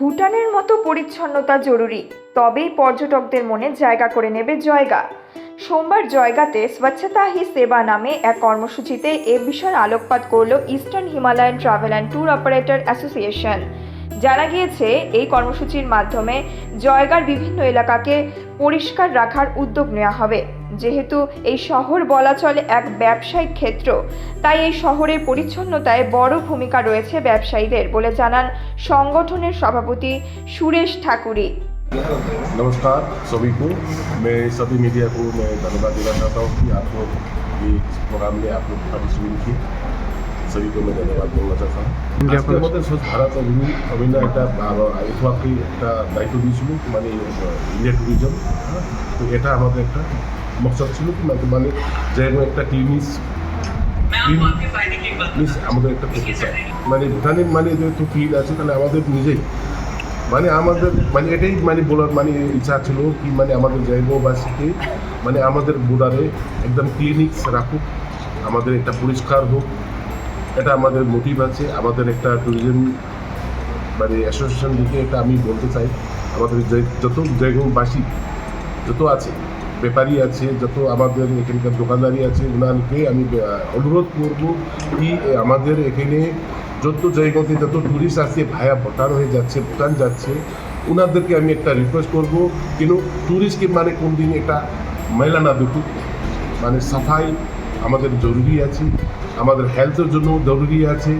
ভুটানের মতো পরিচ্ছন্নতা জরুরি, তবেই পর্যটকদের মনে জায়গা করে নেবে জয়গা। সোমবার জয়গাতে স্বচ্ছতা হি সেবা নামে এক কর্মসূচিতে এ বিষয়ে আলোকপাত করল eastern Himalayan travel and tour operator association. জানা গিয়েছে, এই কর্মসূচির মাধ্যমে জয়গার বিভিন্ন এলাকাকে পরিষ্কার রাখার উদ্যোগ নেওয়া হবে। যেহেতু এই শহর বলা চলে এক ব্যবসায়িক ক্ষেত্র, তাই এই শহরের পরিচ্ছন্নতায় বড় ভূমিকা রয়েছে ব্যবসায়ীদের বলে জানান সংগঠনের সভাপতি সুরেশ ঠাকুরি। नमस्कार सभी को। मैं सभी मीडिया को मैं धन्यवाद देना चाहता हूँ कि आप लोग ये इस प्रोग्राम में आप लोग पार्टिसिपेट किए। सभी को मैं धन्यवाद बोलना चाहता हूँ। আজকে আমাদের স্বচ্ছ ভারত অভিযান একটা এথোয়াকে একটা দায়িত্ব দিয়েছিল, মানে ইন্ডিয়া ট্যুরিজম। তো এটা আমাদের একটা মকসদ ছিল কি মানে যেমন একটা ক্লিনিস আমাদের একটা করতে চাই, মানে ভুটানের মানে যেহেতু ফিল্ড আছে, তাহলে আমাদের নিজেই মানে আমাদের মানে এটাই মানে বলার মানে ইচ্ছা ছিল কি মানে আমাদের জায়গাবাসীকে মানে আমাদের বর্ডারে একদম ক্লিনিক্স রাখুক, আমাদের একটা পরিষ্কার হোক, এটা আমাদের মোটিভ আছে। আমাদের একটা ট্যুরিজম মানে অ্যাসোসিয়েশন থেকে এটা আমি বলতে চাই, আমাদের যত জায়গাবাসী যত আছে, ব্যাপারী আছে, যত আমাদের এখানকার দোকানদারি আছে, ওনাকে আমি অনুরোধ করব কি আমাদের এখানে যত জায়গাতে যত ট্যুরিস্ট আসছে ভায়া ভুটান হয়ে যাচ্ছে, ভুটান যাচ্ছে, ওনাদেরকে আমি একটা রিকোয়েস্ট করবো কেন ট্যুরিস্টকে মানে কোন দিন এটা ময়লা না দেখুক। মানে সাফাই আমাদের জরুরি আছে, আমাদের হেলথের জন্য জরুরি আছে,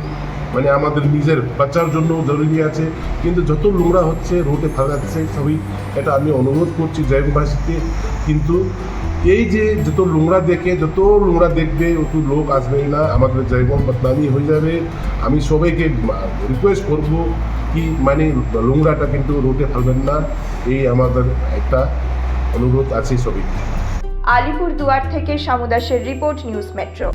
মানে আমাদের নিজের বাচ্চার জন্য জরুরি আছে। কিন্তু যত নোংরা হচ্ছে রোডে ফেলাচ্ছে সবই, এটা আমি অনুরোধ করছি জয়গাবাসীকে। কিন্তু এই যে যত নোংরা দেখবে অত লোক আসবে না, আমাদের জায়গা বদনামি হয়ে যাবে। আমি সবাইকে রিকোয়েস্ট করব কি মানে নোংরাটা কিন্তু রোডে ফেলবেন না, এই আমাদের একটা অনুরোধ আছে সবাইকে। আলিপুরদুয়ার থেকে শামু দাসের রিপোর্ট, নিউজ মেট্রো।